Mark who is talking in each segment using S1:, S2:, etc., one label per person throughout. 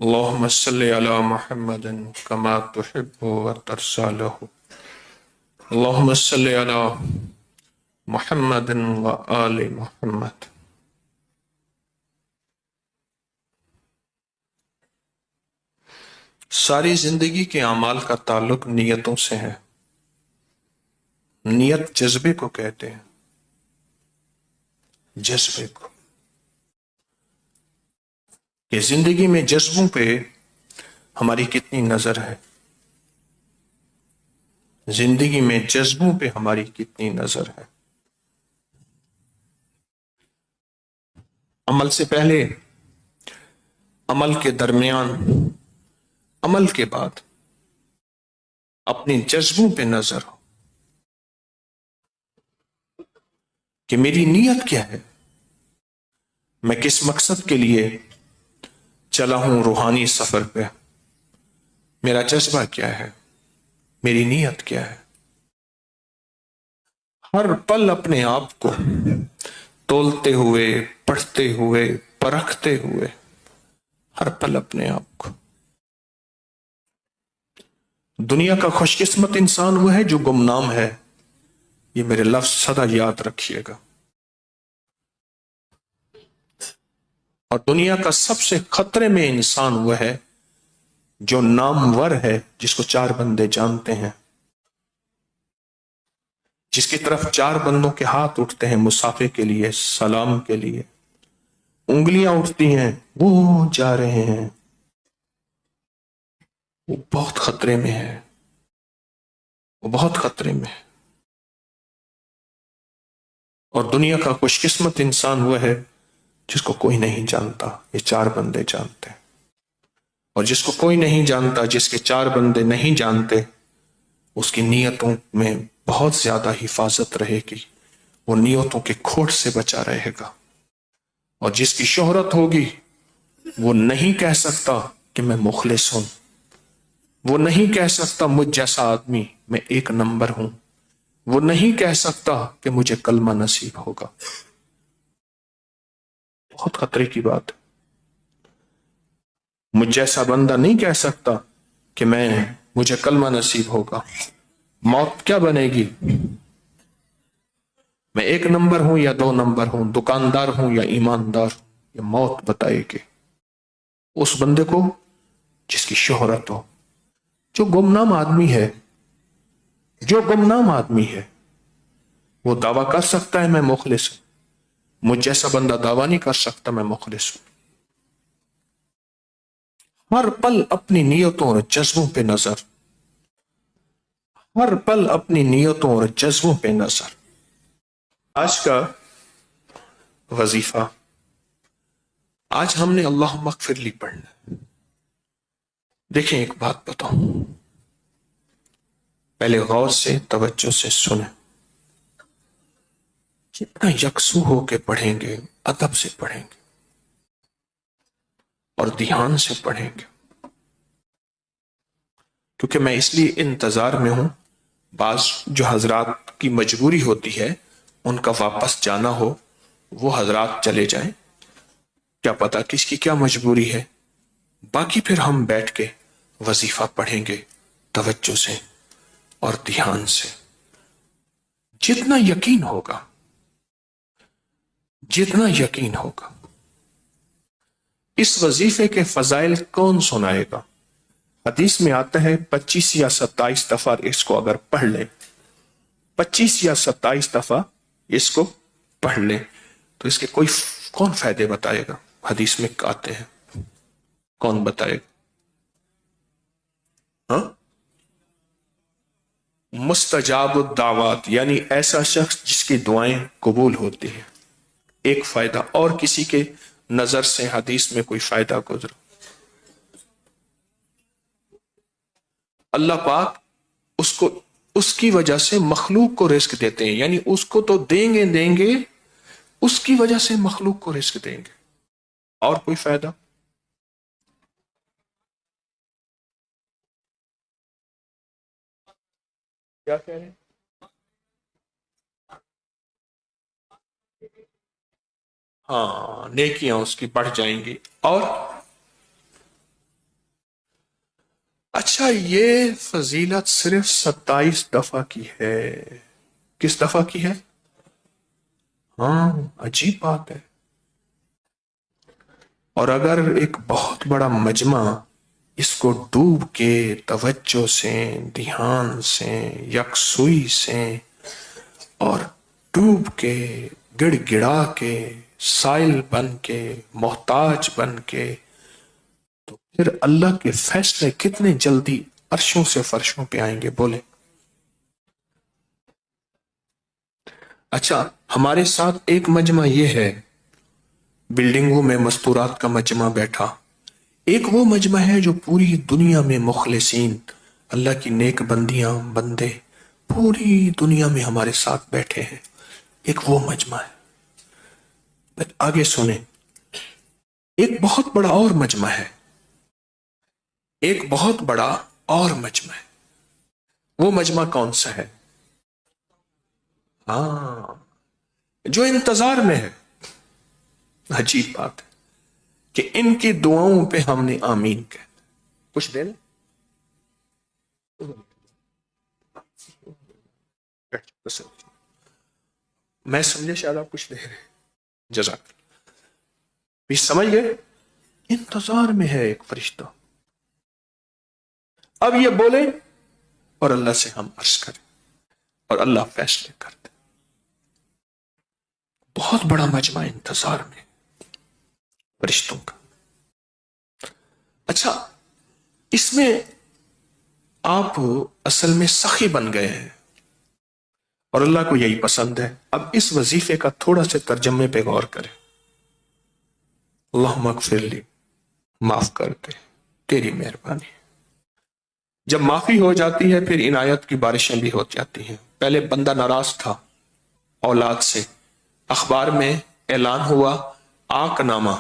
S1: اللهم صل على محمد كما تحب وترضى له. اللهم صل على محمد وآل محمد. ساری زندگی کے اعمال کا تعلق نیتوں سے ہے. نیت جذبے کو کہتے ہیں، جذبے کو، کہ زندگی میں جذبوں پہ ہماری کتنی نظر ہے، زندگی میں جذبوں پہ ہماری کتنی نظر ہے. عمل سے پہلے، عمل کے درمیان، عمل کے بعد اپنے جذبوں پہ نظر ہو کہ میری نیت کیا ہے، میں کس مقصد کے لیے چلا ہوں روحانی سفر پہ، میرا جذبہ کیا ہے، میری نیت کیا ہے. ہر پل اپنے آپ کو تولتے ہوئے، پڑھتے ہوئے، پرکھتے ہوئے، ہر پل اپنے آپ کو. دنیا کا خوش قسمت انسان وہ ہے جو گمنام ہے. یہ میرے لفظ سدا یاد رکھیے گا. اور دنیا کا سب سے خطرے میں انسان وہ ہے جو نامور ہے، جس کو چار بندے جانتے ہیں، جس کی طرف چار بندوں کے ہاتھ اٹھتے ہیں مصافحے کے لیے، سلام کے لیے، انگلیاں اٹھتی ہیں، وہ جا رہے ہیں. وہ بہت خطرے میں ہے، وہ بہت خطرے میں ہے. اور دنیا کا خوش قسمت انسان وہ ہے جس کو کوئی نہیں جانتا، یہ چار بندے جانتے ہیں. اور جس کو کوئی نہیں جانتا، جس کے چار بندے نہیں جانتے، اس کی نیتوں میں بہت زیادہ حفاظت رہے گی، وہ نیتوں کے کھوٹ سے بچا رہے گا. اور جس کی شہرت ہوگی وہ نہیں کہہ سکتا کہ میں مخلص ہوں، وہ نہیں کہہ سکتا مجھ جیسا آدمی میں ایک نمبر ہوں، وہ نہیں کہہ سکتا کہ مجھے کلمہ نصیب ہوگا. بہت خطرے کی بات ہے. مجھ جیسا بندہ نہیں کہہ سکتا کہ مجھے کلمہ نصیب ہوگا. موت کیا بنے گی؟ میں ایک نمبر ہوں یا دو نمبر ہوں، دکاندار ہوں یا ایماندار ہوں، یہ موت بتائے گی اس بندے کو جس کی شہرت ہو. جو گمنام آدمی ہے، جو گمنام آدمی ہے، وہ دعویٰ کر سکتا ہے میں مخلص ہوں. مجھ جیسا بندہ دعویٰ نہیں کر سکتا میں مخلص ہوں. ہر پل اپنی نیتوں اور جذبوں پہ نظر، ہر پل اپنی نیتوں اور جذبوں پہ نظر. آج کا وظیفہ، آج ہم نے اللہم اغفر لی پڑھنا. دیکھیں ایک بات بتاؤں، پہلے غور سے توجہ سے سنیں. جتنا یکسو ہو کے پڑھیں گے، ادب سے پڑھیں گے اور دھیان سے پڑھیں گے، کیونکہ میں اس لیے انتظار میں ہوں. بعض جو حضرات کی مجبوری ہوتی ہے ان کا واپس جانا ہو، وہ حضرات چلے جائیں، کیا پتا کس کی کیا مجبوری ہے. باقی پھر ہم بیٹھ کے وظیفہ پڑھیں گے توجہ سے اور دھیان سے. جتنا یقین ہوگا، جتنا یقین ہوگا. اس وظیفے کے فضائل کون سنائے گا؟ حدیث میں آتا ہے 25 یا 27 دفعہ اس کو اگر پڑھ لیں، 25 یا 27 دفعہ اس کو پڑھ لیں تو اس کے کون فائدے بتائے گا؟ حدیث میں آتے ہیں، کون بتائے گا؟ ہاں؟ مستجاب الدعوات، یعنی ایسا شخص جس کی دعائیں قبول ہوتی ہیں. ایک فائدہ. اور کسی کے نظر سے حدیث میں کوئی فائدہ گزرا؟ اللہ پاک اس کی وجہ سے مخلوق کو رزق دیتے ہیں، یعنی اس کو تو دیں گے، اس کی وجہ سے مخلوق کو رزق دیں گے. اور کوئی فائدہ؟ کیا کہہ رہے ہیں؟ ہاں، نیکیاں اس کی بڑھ جائیں گی. اور اچھا، یہ فضیلت صرف 27 دفعہ کی ہے. کس دفعہ کی ہے؟ ہاں، عجیب بات ہے. اور اگر ایک بہت بڑا مجمع اس کو ڈوب کے توجہ سے، دھیان سے، یکسوئی سے اور ڈوب کے، گڑ گڑا کے، سائل بن کے، محتاج بن کے، تو پھر اللہ کے فیصلے کتنے جلدی عرشوں سے فرشوں پہ آئیں گے، بولے. اچھا، ہمارے ساتھ ایک مجمع یہ ہے، بلڈنگوں میں مستورات کا مجمع بیٹھا. ایک وہ مجمع ہے جو پوری دنیا میں مخلصین، اللہ کی نیک بندیاں، بندے پوری دنیا میں ہمارے ساتھ بیٹھے ہیں. ایک وہ مجمع ہے. آگے سنیں، ایک بہت بڑا اور مجمع ہے. ایک بہت بڑا اور مجمع ہے. وہ مجمع کون سا ہے؟ ہاں، جو انتظار میں ہے. عجیب بات ہے کہ ان کی دعاؤں پہ ہم نے آمین کہہ. کچھ دے لیں. میں سمجھے شاید آپ کچھ دے رہے ہیں. جزاک بھی سمجھ گئے. انتظار میں ہے ایک فرشتہ. اب یہ بولے اور اللہ سے ہم عرض کریں اور اللہ فیصلے کرتے. بہت بڑا مجمع انتظار میں فرشتوں کا. اچھا، اس میں آپ اصل میں سخی بن گئے ہیں اور اللہ کو یہی پسند ہے. اب اس وظیفے کا تھوڑا سے ترجمے پہ غور کریں. اللہم اغفر لی، معاف کر دے، تیری مہربانی. جب معافی ہو جاتی ہے پھر عنایت کی بارشیں بھی ہو جاتی ہیں. پہلے بندہ ناراض تھا اولاد سے، اخبار میں اعلان ہوا آق نامہ،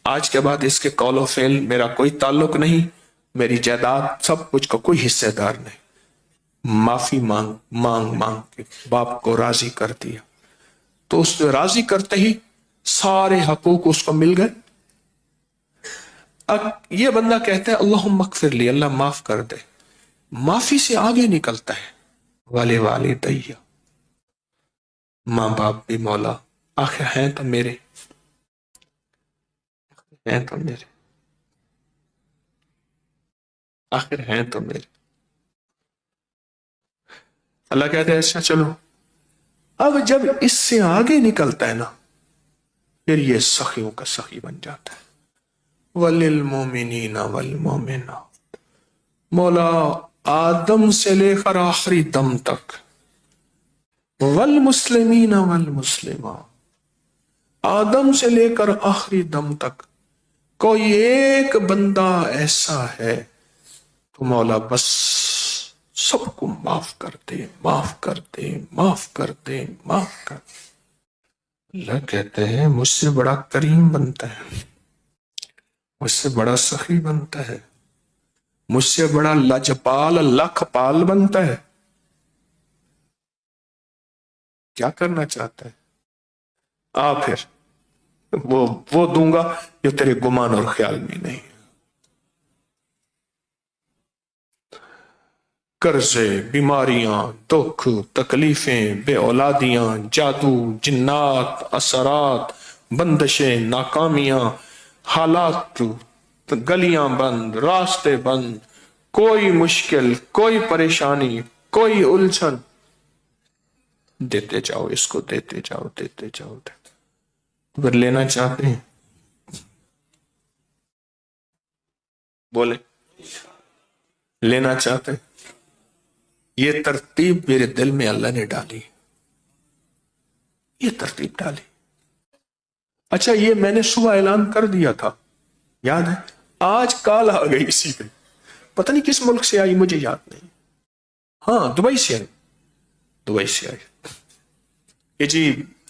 S1: آج کے بعد اس کے قول و فعل میرا کوئی تعلق نہیں، میری جائیداد سب کچھ کا کوئی حصے دار نہیں. معافی مانگ مانگ مانگ کے باپ کو راضی کر دیا. تو اس نے راضی کرتے ہی سارے حقوق اس کو مل گئے. اب یہ بندہ کہتا ہے اللہم اغفر لی، اللہ معاف کر دے. معافی سے آگے نکلتا ہے والے والدیہ، ماں باپ بھی مولا، آخر ہیں تو میرے، ہیں تو میرے، آخر ہیں تو میرے. اللہ کہتے ہیں اچھا چلو. اب جب اس سے آگے نکلتا ہے نا، پھر یہ سخیوں کا سخی بن جاتا ہے. وَلِلْمُؤْمِنِينَ وَالْمُؤْمِنَاتِ، مولا آدم سے لے کر آخری دم تک، والمسلمین والمسلمات، آدم سے لے کر آخری دم تک کوئی ایک بندہ ایسا ہے تو مولا بس سب کو معاف کر دے، معاف کر دے، معاف کر دے، معاف کر دے. اللہ کہتے ہیں مجھ سے بڑا کریم بنتا ہے، مجھ سے بڑا سخی بنتا ہے، مجھ سے بڑا لجپال لکھ پال بنتا ہے. کیا کرنا چاہتا ہے؟ آ پھر وہ دوں گا جو تیرے گمان اور خیال میں نہیں. قرضے، بیماریاں، دکھ، تکلیفیں، بے اولادیاں، جادو، جنات، اثرات، بندشیں، ناکامیاں، حالات، گلیاں بند، راستے بند، کوئی مشکل، کوئی پریشانی، کوئی الجھن، دیتے جاؤ اس کو، دیتے جاؤ، دیتے جاؤ، دیتے. اگر لینا چاہتے ہیں بولے، لینا چاہتے ہیں. یہ ترتیب میرے دل میں اللہ نے ڈالی، یہ ترتیب ڈالی. اچھا، یہ میں نے صبح اعلان کر دیا تھا، یاد ہے؟ آج کال آ گئی اسی پہ، پتہ نہیں کس ملک سے آئی، مجھے یاد نہیں. ہاں، دبئی سے آئی، دبئی سے آئی. یہ جی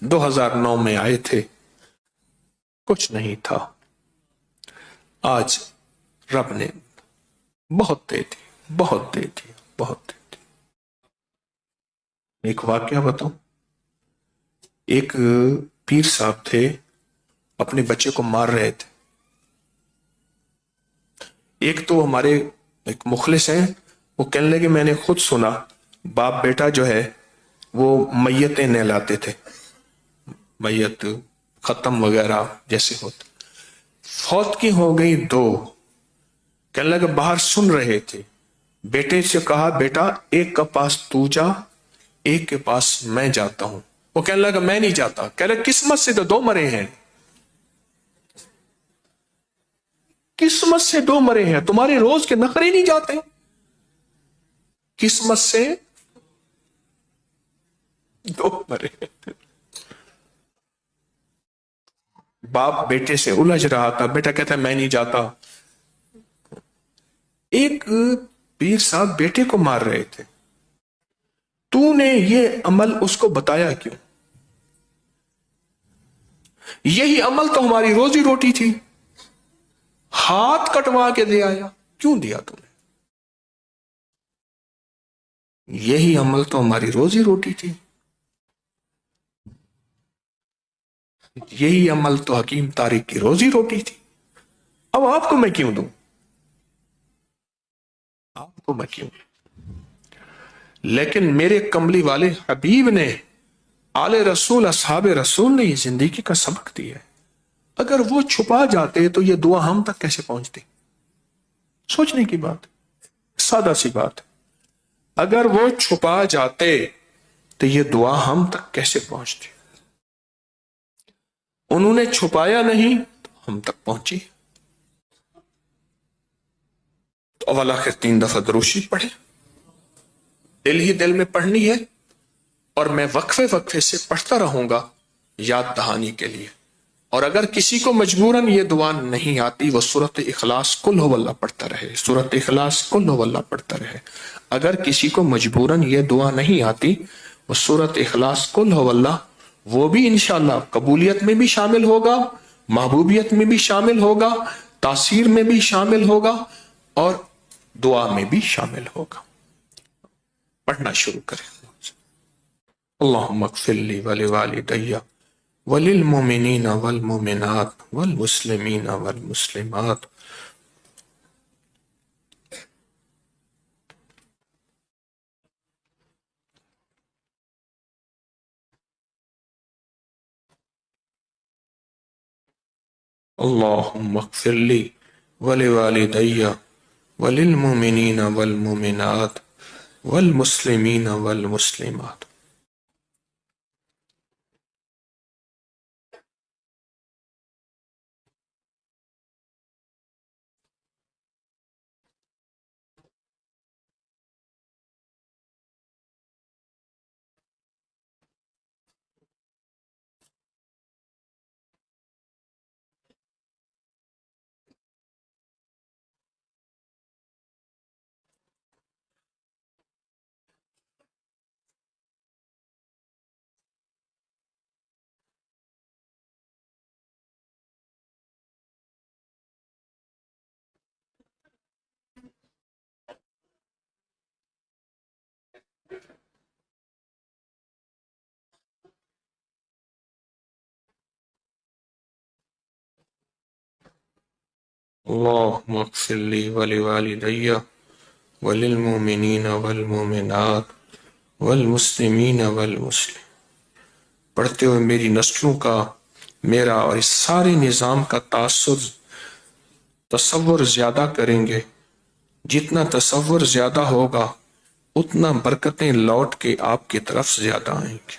S1: 2009 میں آئے تھے، کچھ نہیں تھا. آج رب نے بہت دے دی، بہت دے دی، بہت دے دی. ایک واقعہ بتاؤں. ایک پیر صاحب تھے، اپنے بچے کو مار رہے تھے. ایک تو ہمارے ایک مخلص ہیں، وہ کہنے لگے میں نے خود سنا باپ بیٹا جو ہے وہ میتیں نہلاتے تھے، میت ختم وغیرہ جیسے ہوتے، فوت کی ہو گئی دو، کہنے لگے باہر سن رہے تھے، بیٹے سے کہا بیٹا ایک کا پاس تو جا، ایک کے پاس میں جاتا ہوں، وہ کہنے لگا میں نہیں جاتا، کہہ رہے قسمت سے تو دو مرے ہیں، قسمت سے دو مرے ہیں، تمہارے روز کے نخرے نہیں جاتے، قسمت سے دو مرے ہیں۔ باپ بیٹے سے الجھ رہا تھا، بیٹا کہتا ہے میں نہیں جاتا، ایک پیر صاحب بیٹے کو مار رہے تھے، تو نے یہ عمل اس کو بتایا کیوں؟ یہی عمل تو ہماری روزی روٹی تھی، ہاتھ کٹوا کے دے آیا، کیوں دیا تم نے؟ یہی عمل تو ہماری روزی روٹی تھی، یہی عمل تو حکیم طارق کی روزی روٹی تھی، اب آپ کو میں کیوں دوں؟ آپ کو میں کیوں؟ لیکن میرے کملی والے حبیب نے، آل رسول اصحاب رسول نے یہ زندگی کا سبق دیا ہے، اگر وہ چھپا جاتے تو یہ دعا ہم تک کیسے پہنچتی؟ سوچنے کی بات، سادہ سی بات، اگر وہ چھپا جاتے تو یہ دعا ہم تک کیسے پہنچتی؟ انہوں نے چھپایا نہیں تو ہم تک پہنچی، تو اول آخر 3 دفعہ دروشی پڑھے، دل ہی دل میں پڑھنی ہے، اور میں وقفے وقفے سے پڑھتا رہوں گا یاد دہانی کے لیے، اور اگر کسی کو مجبوراً یہ دعا نہیں آتی وہ سورۃ اخلاص قل هو اللہ پڑھتا رہے، سورۃ اخلاص قل هو اللہ پڑھتا رہے، اگر کسی کو مجبوراً یہ دعا نہیں آتی وہ سورۃ اخلاص قل هو اللہ، وہ بھی انشاءاللہ قبولیت میں بھی شامل ہوگا، محبوبیت میں بھی شامل ہوگا، تاثیر میں بھی شامل ہوگا، اور دعا میں بھی شامل ہوگا۔ پڑھنا شروع کریں۔ اللہم اغفر لی ولوالدی وللمؤمنین والمؤمنات والمسلمین والمسلمات۔ اللہم اغفر لی ولوالدی وللمؤمنین والمؤمنات والمسلمین والمسلمات۔ اللہم اغفر لی ولوالدی وللمؤمنین والمؤمنات والمسلمین والمسلمات۔ پڑھتے ہوئے میری نسلوں کا، میرا اور اس سارے نظام کا تصور زیادہ کریں گے، جتنا تصور زیادہ ہوگا اتنا برکتیں لوٹ کے آپ کی طرف زیادہ آئیں گی۔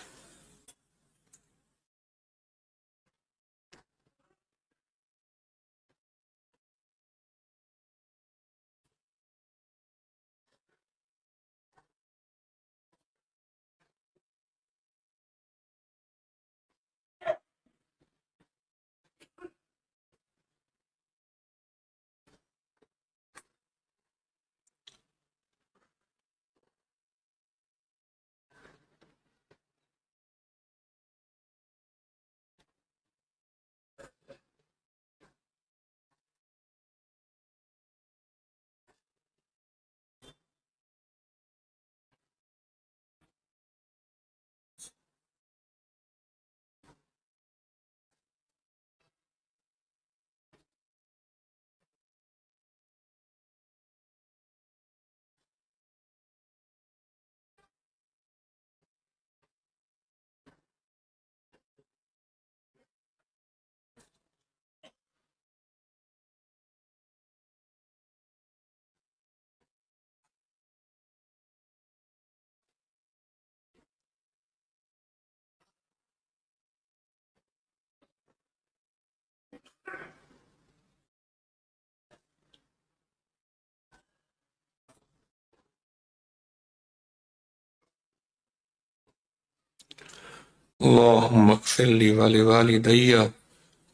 S1: اللهم اغفر لي ولوالدي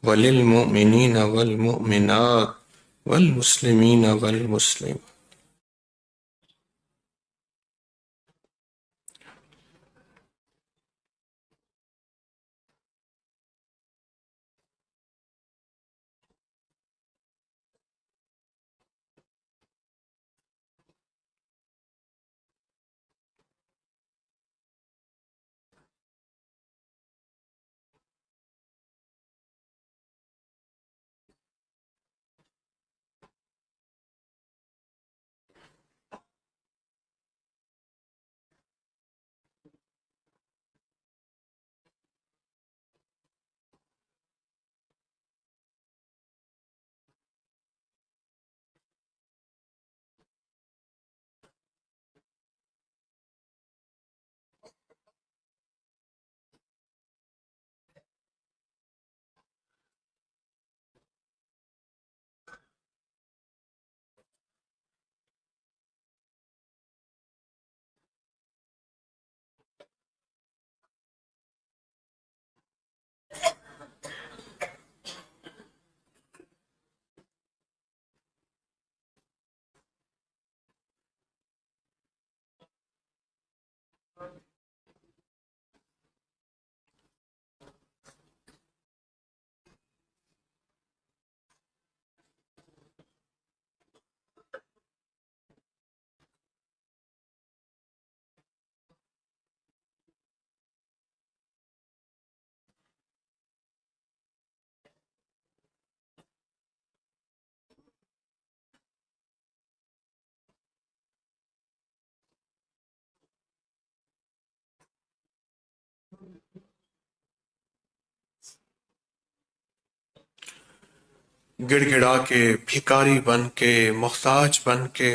S1: وللمؤمنين والمؤمنات والمسلمين والمسلمات. گڑ گڑا کے، بھکاری بن کے، محتاج بن کے،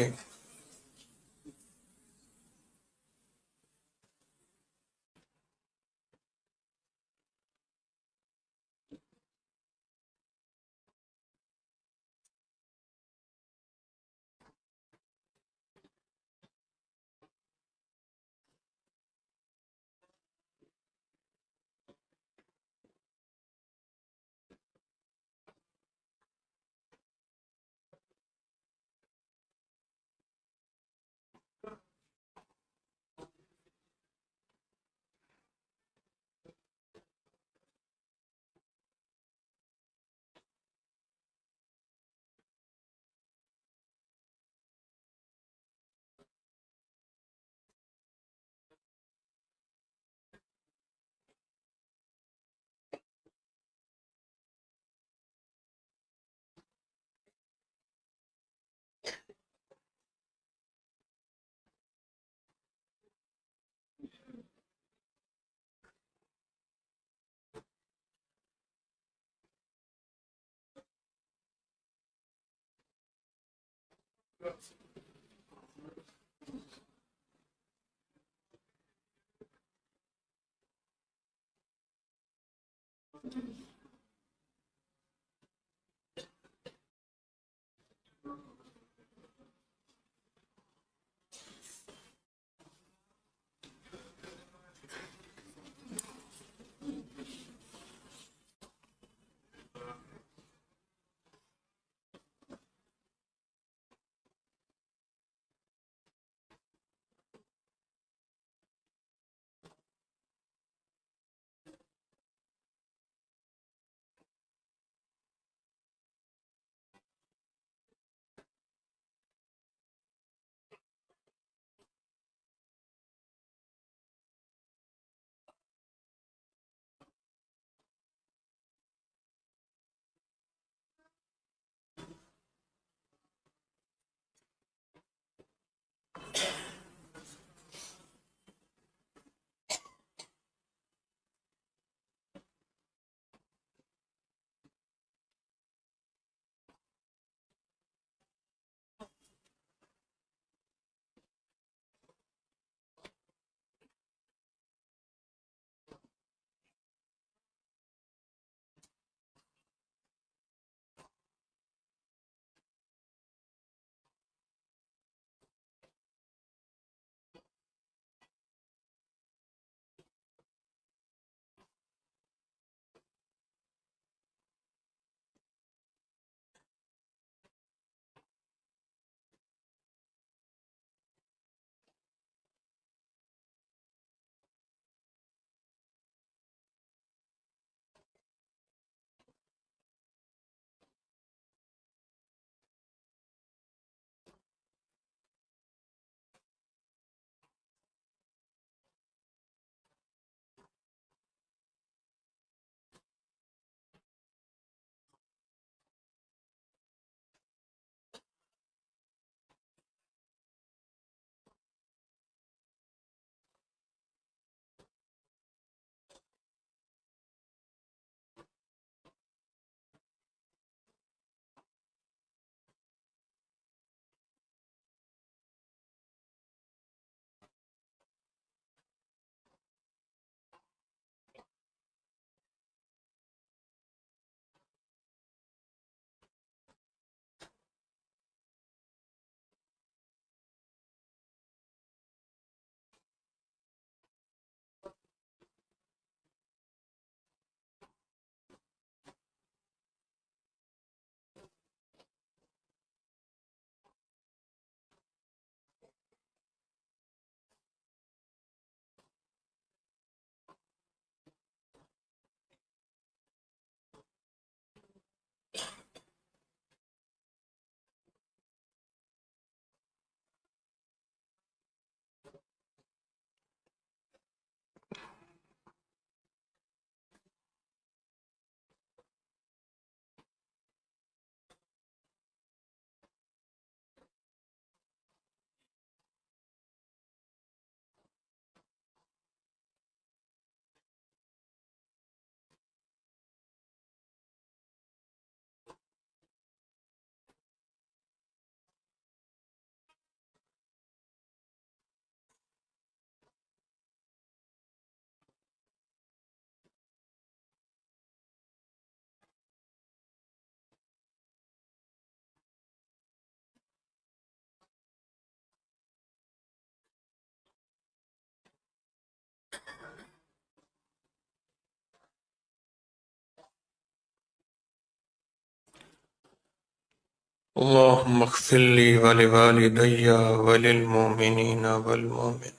S1: اللهم اغفر لي ولوالدي وللمؤمنين والمؤمنات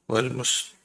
S1: والمسلمين.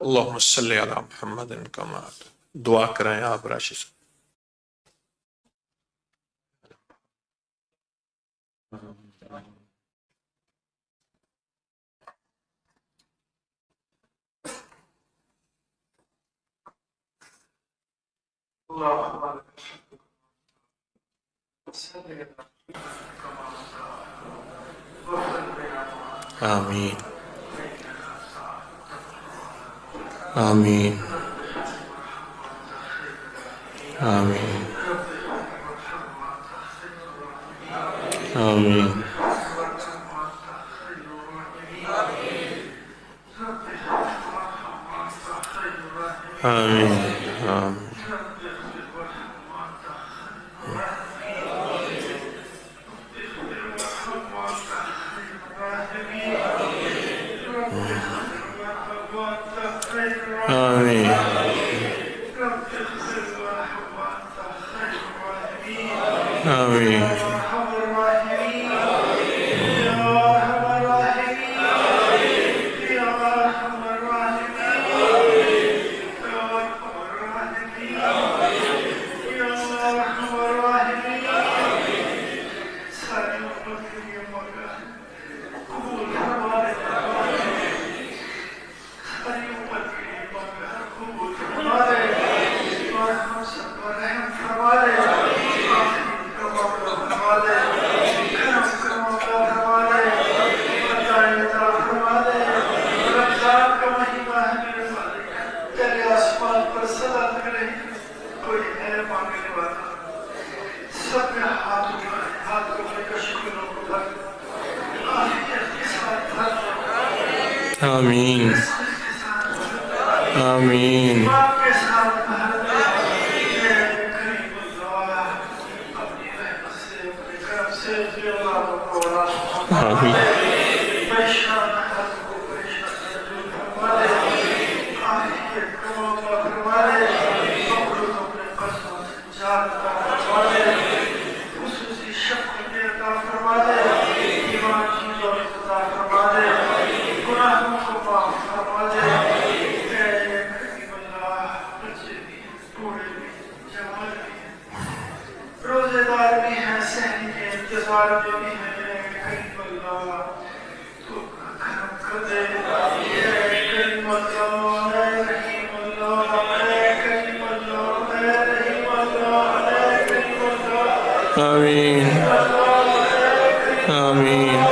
S1: اللہم صلی علی محمد کما دعا کریں آپ راشد صاحب. آمین آمین آمین آمین آمین آمین آمین آمین آمین آمین آمین آمین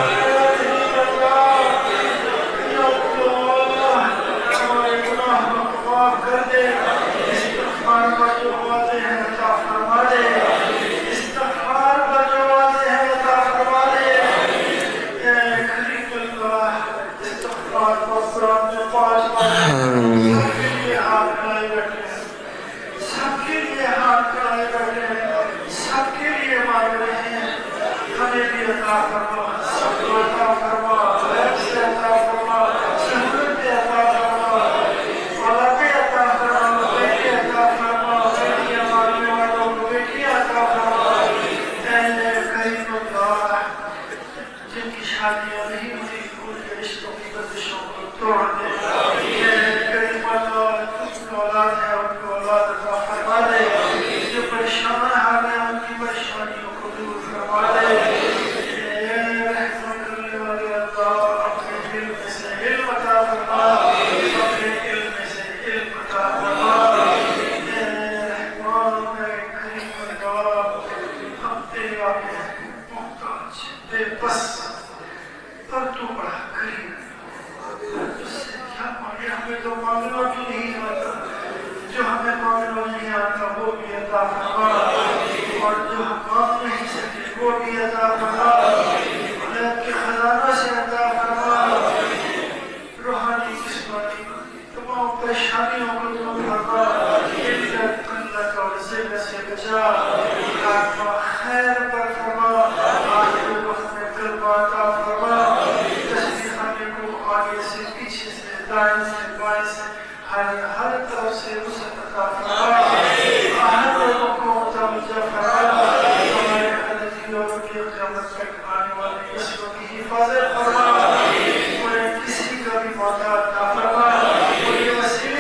S2: کسی کا بھی موقع عطا فرما اور یہ وسیلہ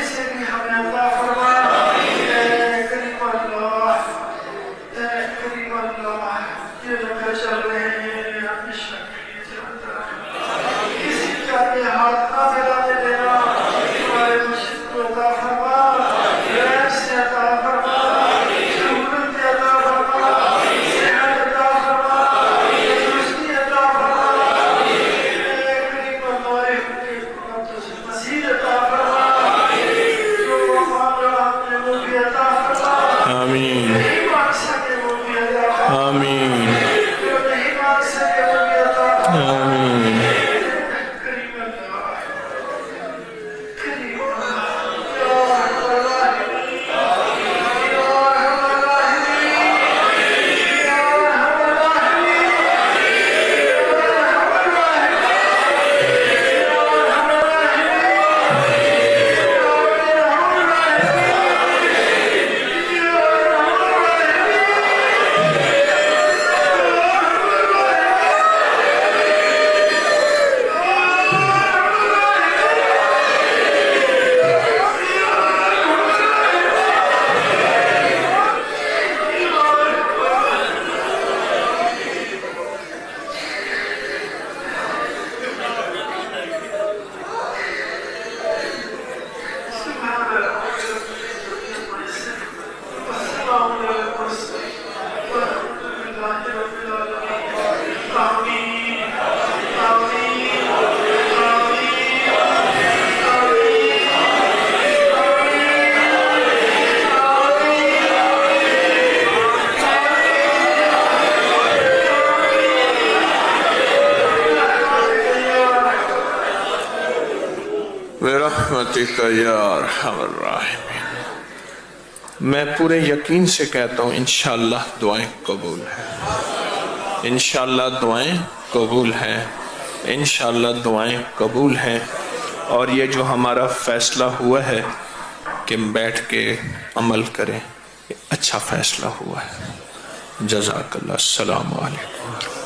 S1: آمین آمین آمین. برحمتک یا ارحم الراحمین. میں پورے یقین سے کہتا ہوں انشاءاللہ دعائیں قبول ہیں، انشاءاللہ دعائیں قبول ہیں، انشاءاللہ دعائیں قبول ہیں. اور یہ جو ہمارا فیصلہ ہوا ہے کہ بیٹھ کے عمل کریں، یہ اچھا فیصلہ ہوا ہے. جزاک اللہ. السلام علیکم.